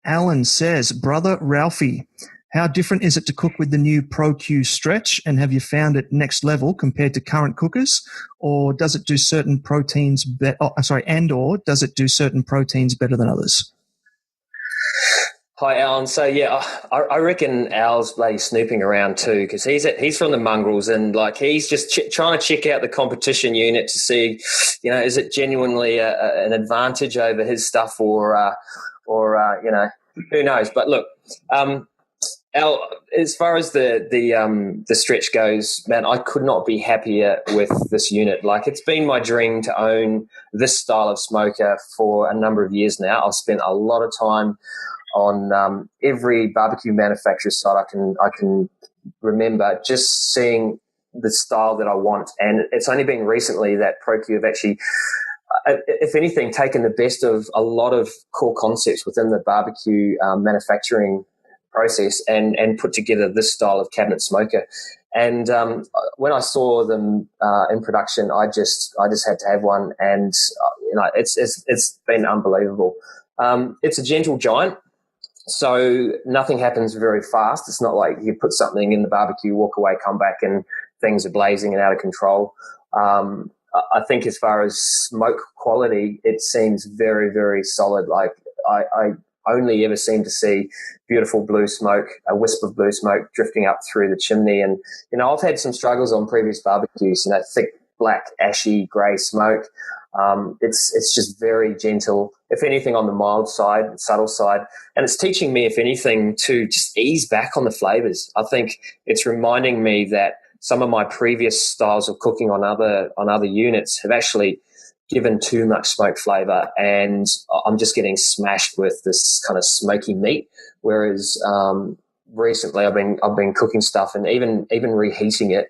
Alan says, Brother Ralphie, how different is it to cook with the new Pro-Q stretch, and have you found it next level compared to current cookers, or does it do certain proteins or does it do certain proteins better than others? Hi, Alan. So, yeah, I reckon Al's bloody snooping around too, because he's from the mongrels and, he's just trying to check out the competition unit to see, is it genuinely an advantage over his stuff or who knows. But, look, Al, as far as the stretch goes, man, I could not be happier with this unit. It's been my dream to own this style of smoker for a number of years now. I've spent a lot of time on every barbecue manufacturer site I can remember, just seeing the style that I want. And it's only been recently that Pro-Q have actually, if anything, taken the best of a lot of core concepts within the barbecue manufacturing process and put together this style of cabinet smoker. And when I saw them in production, I just had to have one, and it's been unbelievable. It's a gentle giant, so nothing happens very fast. It's not like you put something in the barbecue, walk away, come back, and things are blazing and out of control. I think as far as smoke quality, it seems very, very solid. I only ever seem to see beautiful blue smoke, a wisp of blue smoke drifting up through the chimney. And, I've had some struggles on previous barbecues, thick, black, ashy, grey smoke. It's just very gentle, if anything, on the mild side, subtle side. And it's teaching me, if anything, to just ease back on the flavours. I think it's reminding me that some of my previous styles of cooking on other units have actually given too much smoke flavour, and I'm just getting smashed with this kind of smoky meat. Whereas recently I've been cooking stuff and even reheating it,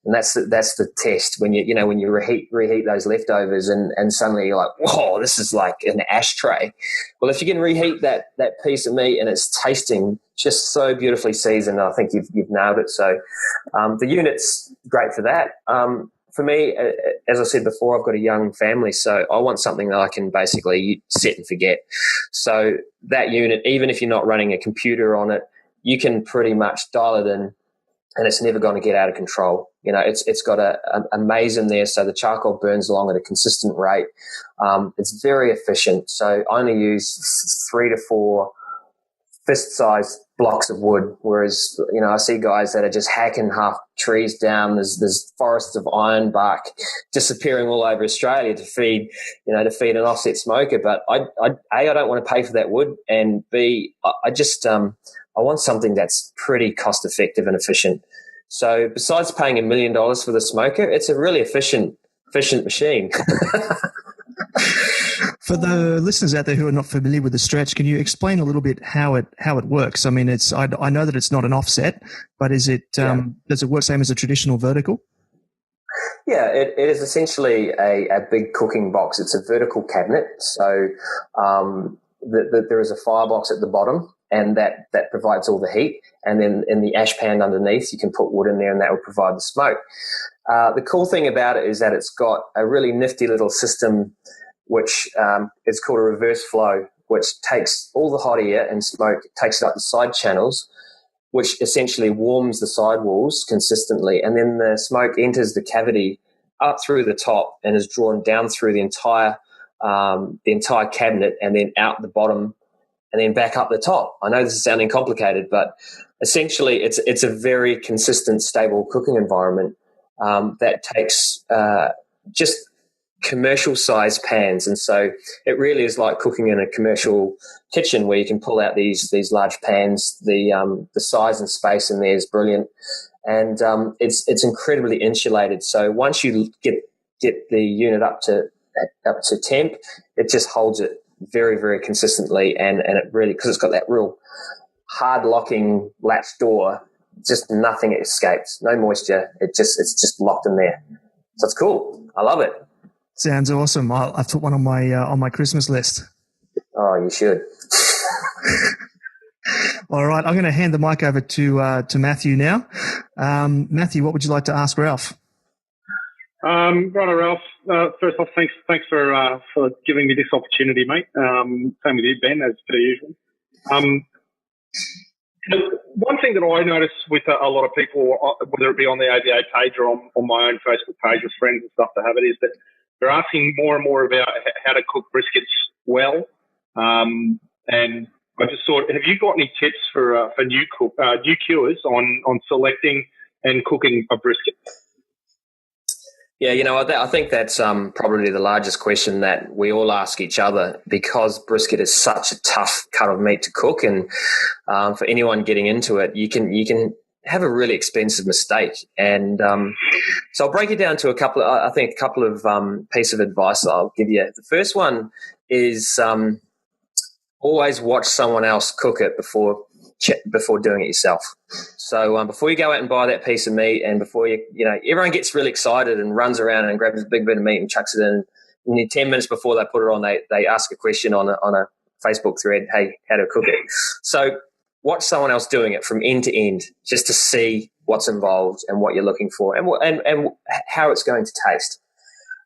and that's the test when you reheat those leftovers and suddenly you're like, whoa, this is like an ashtray. Well, if you can reheat that piece of meat and it's tasting just so beautifully seasoned, I think you've nailed it. So the unit's great for that. For me, as I said before, I've got a young family, so I want something that I can basically set and forget. So that unit, even if you're not running a computer on it, you can pretty much dial it in, and it's never going to get out of control. It's got a maze in there, so the charcoal burns along at a consistent rate. It's very efficient, so I only use 3 to 4 fist-sized blocks of wood, whereas I see guys that are just hacking half trees down. There's forests of iron bark disappearing all over Australia to feed an offset smoker. But I don't want to pay for that wood, and B, I want something that's pretty cost effective and efficient. So besides paying $1 million for the smoker, it's a really efficient machine. For the listeners out there who are not familiar with the stretch, can you explain a little bit how it works? I mean, I know that it's not an offset, but is it does it work same as a traditional vertical? Yeah, it is essentially a big cooking box. It's a vertical cabinet, so there is a firebox at the bottom, and that provides all the heat. And then in the ash pan underneath, you can put wood in there, and that will provide the smoke. The cool thing about it is that it's got a really nifty little system, which is called a reverse flow, which takes all the hot air and smoke, takes it up the side channels, which essentially warms the sidewalls consistently, and then the smoke enters the cavity up through the top and is drawn down through the entire cabinet, and then out the bottom, and then back up the top. I know this is sounding complicated, but essentially it's a very consistent, stable cooking environment that takes just commercial size pans, and so it really is like cooking in a commercial kitchen where you can pull out these large pans. The size and space in there is brilliant, and it's incredibly insulated. So once you get the unit up to temp, it just holds it very, very consistently, and it really, because it's got that real hard locking latch door, just nothing escapes, no moisture. It's just locked in there. So it's cool. I love it. Sounds awesome. I've put one on my Christmas list. Oh, you should. All right, I'm going to hand the mic over to Matthew now. Matthew, what would you like to ask Ralph? Right, Ralph. First off, thanks for giving me this opportunity, mate. Same with you, Ben, as per usual. One thing that I notice with a lot of people, whether it be on the ABA page or on my own Facebook page with friends and stuff to have it, is that they're asking more and more about how to cook briskets well. And I just thought, have you got any tips for new cuers on selecting and cooking a brisket? Yeah, I think that's probably the largest question that we all ask each other, because brisket is such a tough cut of meat to cook, and for anyone getting into it, you can have a really expensive mistake. And so I'll break it down to a couple of pieces of advice I'll give you. The first one is always watch someone else cook it before doing it yourself. So before you go out and buy that piece of meat, and before everyone gets really excited and runs around and grabs a big bit of meat and chucks it in, and 10 minutes before they put it on, they ask a question on a Facebook thread, hey, how to cook it. So watch someone else doing it from end to end, just to see what's involved and what you're looking for, and how it's going to taste.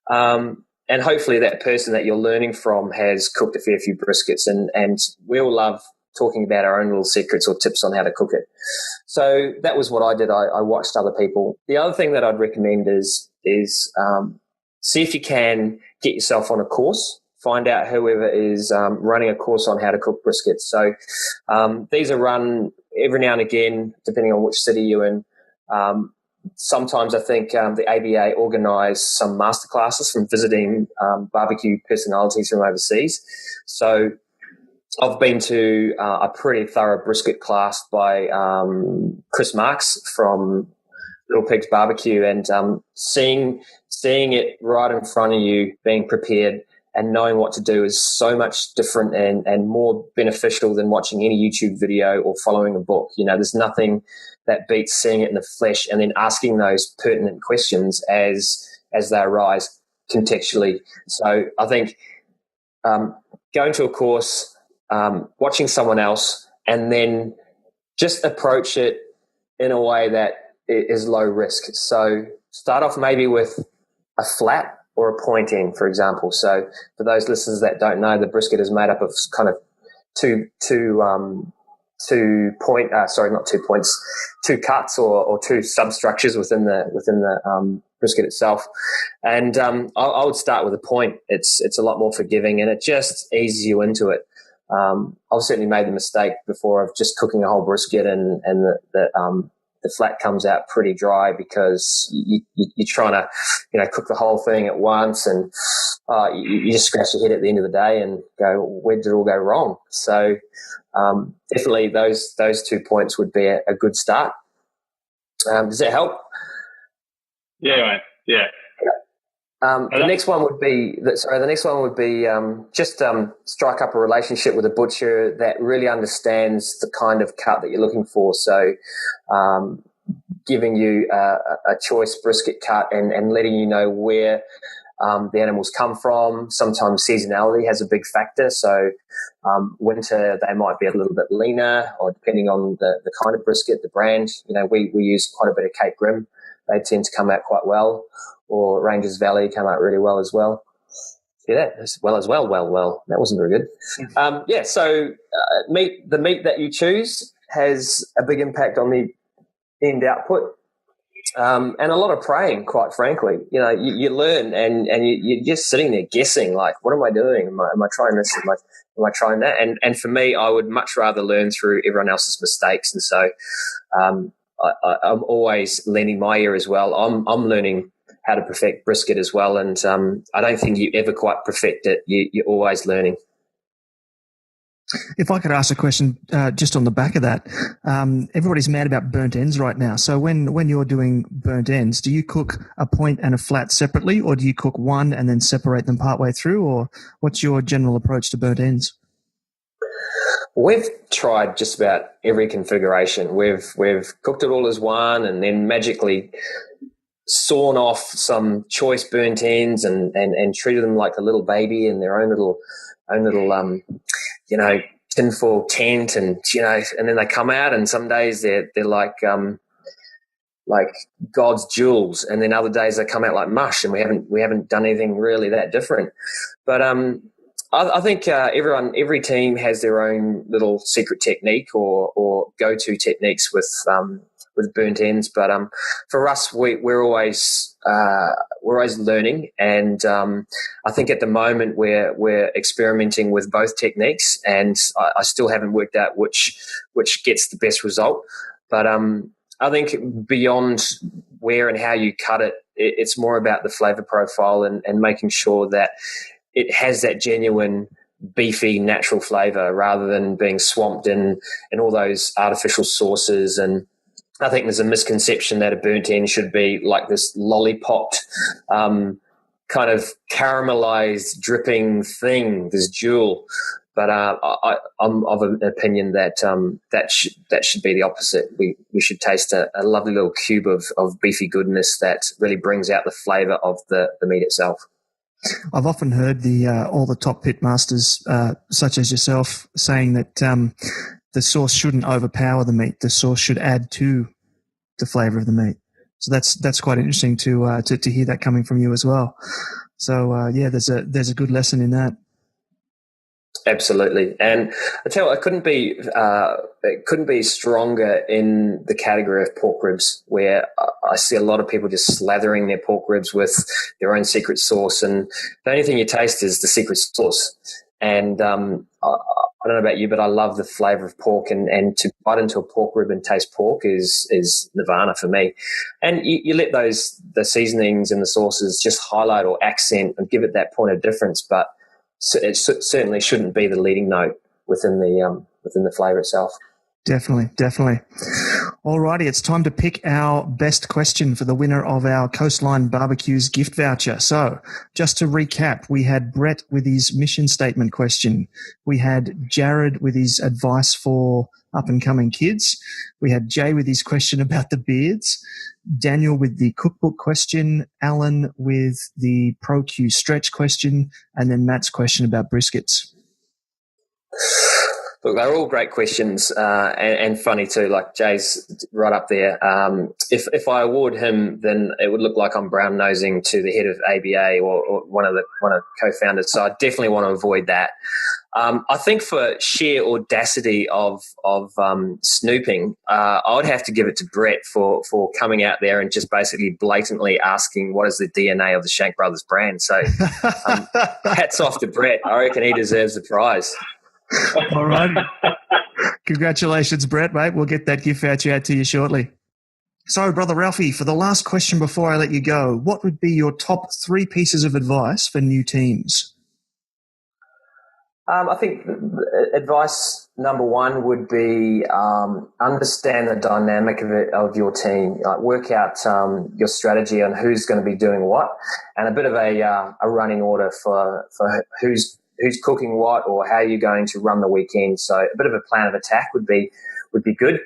And hopefully that person that you're learning from has cooked a fair few briskets, and we all love talking about our own little secrets or tips on how to cook it. So that was what I did. I watched other people. The other thing that I'd recommend is see if you can get yourself on a course. Find out whoever is running a course on how to cook briskets. So these are run every now and again, depending on which city you're in. Sometimes I think the ABA organise some masterclasses from visiting barbecue personalities from overseas. So I've been to a pretty thorough brisket class by Chris Marks from Little Pig's Barbecue, and seeing it right in front of you, being prepared and knowing what to do is so much different and more beneficial than watching any YouTube video or following a book. There's nothing that beats seeing it in the flesh and then asking those pertinent questions as they arise contextually. So I think going to a course, watching someone else, and then just approach it in a way that is low risk. So start off maybe with a flat or a point end, for example. So for those listeners that don't know, the brisket is made up of kind of two cuts or two substructures within the brisket itself. And I would start with a point. It's a lot more forgiving, and it just eases you into it. I've certainly made the mistake before of just cooking a whole brisket and the flat comes out pretty dry because you're trying to, cook the whole thing at once, and you just scratch your head at the end of the day and go, where did it all go wrong? So definitely those 2 points would be a good start. Does that help? Yeah, mate. Yeah. The next one would be just strike up a relationship with a butcher that really understands the kind of cut that you're looking for. So giving you a choice brisket cut and letting you know where the animals come from. Sometimes seasonality has a big factor. So winter they might be a little bit leaner, or depending on the kind of brisket, the brand. We use quite a bit of Cape Grim. They tend to come out quite well. Or Rangers Valley come out really well as well. Yeah, as well. That wasn't very good. So the meat that you choose has a big impact on the end output, and a lot of praying, quite frankly. You learn and you're just sitting there guessing, like, what am I doing? Am I trying this? Am I trying that? And for me, I would much rather learn through everyone else's mistakes. And so I'm always lending my ear as well. I'm learning how to perfect brisket as well. And I don't think you ever quite perfect it. You're always learning. If I could ask a question just on the back of that, everybody's mad about burnt ends right now. So when you're doing burnt ends, do you cook a point and a flat separately, or do you cook one and then separate them partway through, or what's your general approach to burnt ends? We've tried just about every configuration. We've cooked it all as one, and then magically sawn off some choice burnt ends and treated them like a little baby in their own little tinfoil tent, and and then they come out, and some days they're like God's jewels, and then other days they come out like mush, and we haven't done anything really that different. But I think every team has their own little secret technique or go-to techniques with burnt ends. But for us, we're always learning, and I think at the moment we're experimenting with both techniques, and I still haven't worked out which gets the best result. But I think beyond where and how you cut it, it's more about the flavour profile and making sure that it has that genuine beefy natural flavour rather than being swamped in all those artificial sauces. And I think there's a misconception that a burnt end should be like this lollipopped kind of caramelized dripping thing, this jewel. But I'm of an opinion that that should be the opposite. We should taste a lovely little cube of beefy goodness that really brings out the flavour of the meat itself. I've often heard all the top pit masters, such as yourself, saying that the sauce shouldn't overpower the meat. The sauce should add to the flavour of the meat. So that's quite interesting to hear that coming from you as well. So there's a good lesson in that. Absolutely, and I tell you, it couldn't be stronger in the category of pork ribs, where I see a lot of people just slathering their pork ribs with their own secret sauce, and the only thing you taste is the secret sauce. And I don't know about you, but I love the flavour of pork, and to bite into a pork rib and taste pork is nirvana for me. And you let the seasonings and the sauces just highlight or accent and give it that point of difference, but it certainly shouldn't be the leading note within the flavour itself. Definitely. Alrighty, it's time to pick our best question for the winner of our Coastline Barbecues gift voucher. So, just to recap, we had Brett with his mission statement question. We had Jared with his advice for up-and-coming kids. We had Jay with his question about the beards. Daniel with the cookbook question, Alan with the Pro-Q stretch question, and then Matt's question about briskets. Look, they're all great questions and funny too. Like Jay's right up there. If I award him, then it would look like I'm brown nosing to the head of ABA or one of co-founders. So I definitely want to avoid that. I think for sheer audacity of snooping, I would have to give it to Brett for coming out there and just basically blatantly asking what is the DNA of the Shank Brothers brand. So hats off to Brett. I reckon he deserves the prize. All right. Congratulations, Brett, mate. We'll get that gift voucher out to you shortly. So, Brother Ralphie, for the last question before I let you go, what would be your top 3 pieces of advice for new teams? I think advice number 1 would be understand the dynamic of your team. Like work out your strategy on who's going to be doing what, and a bit of a running order for who's cooking what or how you're going to run the weekend. So a bit of a plan of attack would be good.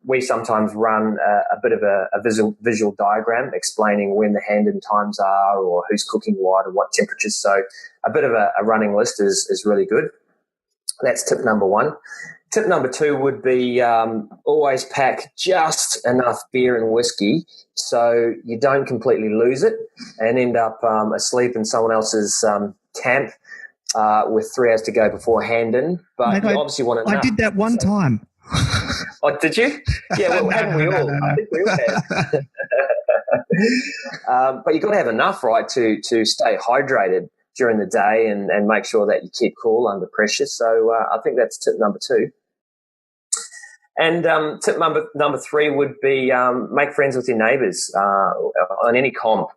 We sometimes run a bit of a visual diagram explaining when the hand-in times are or who's cooking what and what temperatures. So a bit of a running list is really good. That's tip number 1. Tip number 2 would be always pack just enough beer and whiskey so you don't completely lose it and end up asleep in someone else's camp with 3 hours to go before hand-in. But Mate, you obviously want enough. I did that one time. Oh, did you? Yeah, well, haven't we all? I think we all have. But you've got to have enough, right, to stay hydrated during the day and make sure that you keep cool under pressure. So I think that's tip number 2. And tip number 3 would be make friends with your neighbours on any comp.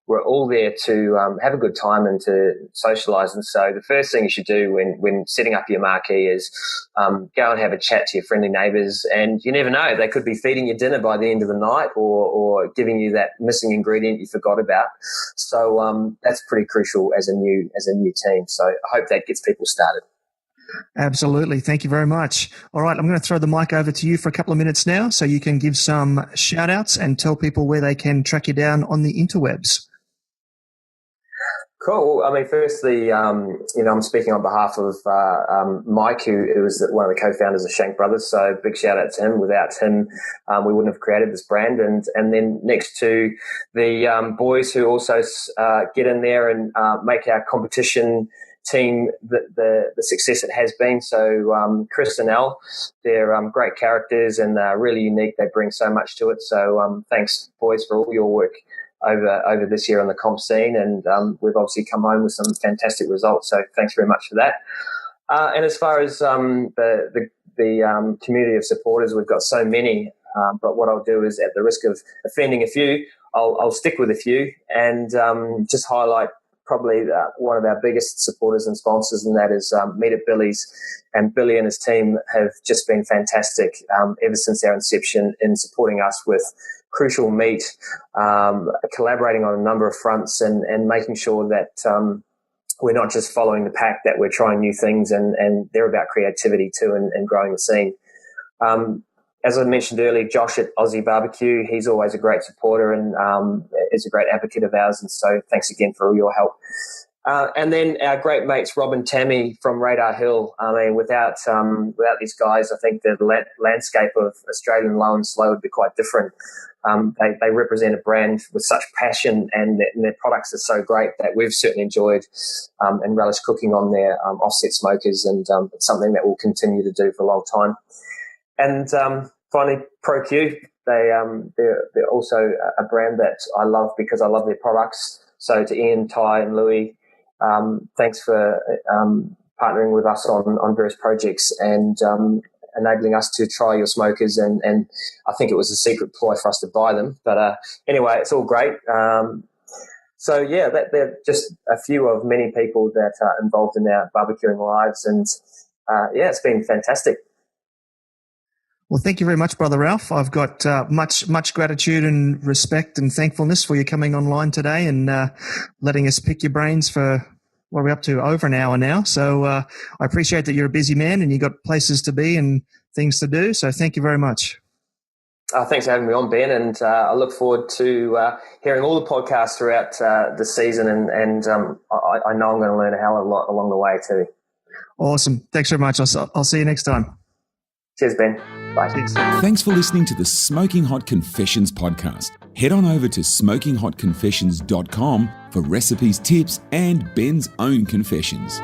we're all there to have a good time and to socialise. And so the first thing you should do when setting up your marquee is go and have a chat to your friendly neighbours. And you never know, they could be feeding you dinner by the end of the night or giving you that missing ingredient you forgot about. So that's pretty crucial as a new team. So I hope that gets people started. Absolutely. Thank you very much. All right, I'm going to throw the mic over to you for a couple of minutes now so you can give some shout outs and tell people where they can track you down on the interwebs. Cool. I mean, firstly, I'm speaking on behalf of Mike, who was one of the co-founders of Shank Brothers. So big shout out to him. Without him, we wouldn't have created this brand. And then next to the boys who also get in there and make our competition team the success it has been. So Chris and Al, they're great characters and really unique. They bring so much to it. So thanks, boys, for all your work over this year on the comp scene, and we've obviously come home with some fantastic results. So thanks very much for that. And as far as the community of supporters, we've got so many. But what I'll do is, at the risk of offending a few, I'll stick with a few and just highlight probably one of our biggest supporters and sponsors, and that is Meat at Billy's. And Billy and his team have just been fantastic ever since our inception in supporting us with crucial meat, collaborating on a number of fronts and making sure that we're not just following the pack, that we're trying new things, and they're about creativity too and growing the scene. As I mentioned earlier, Josh at Ozzy BBQ, he's always a great supporter and is a great advocate of ours. And so thanks again for all your help. And then our great mates, Rob and Tammy from Radar Hill. I mean, without these guys, I think the landscape of Australian low and slow would be quite different. They represent a brand with such passion, and their products are so great that we've certainly enjoyed and relished cooking on their offset smokers, and it's something that we'll continue to do for a long time. And finally, ProQ, they're also a brand that I love because I love their products. So to Ian, Ty and Louis, thanks for partnering with us on various projects and enabling us to try your smokers. And I think it was a secret ploy for us to buy them. But anyway, it's all great. So, yeah, they're just a few of many people that are involved in our barbecuing lives. And, yeah, it's been fantastic. Well, thank you very much, Brother Ralph. I've got much gratitude and respect and thankfulness for you coming online today and letting us pick your brains for what we're up to over an hour now. So I appreciate that you're a busy man and you've got places to be and things to do. So thank you very much. Thanks for having me on, Ben, and I look forward to hearing all the podcasts throughout the season, and I know I'm going to learn a hell of a lot along the way too. Awesome. Thanks very much. I'll see you next time. Cheers, Ben. Bye. Cheers. Thanks for listening to the Smoking Hot Confessions podcast. Head on over to smokinghotconfessions.com for recipes, tips, and Ben's own confessions.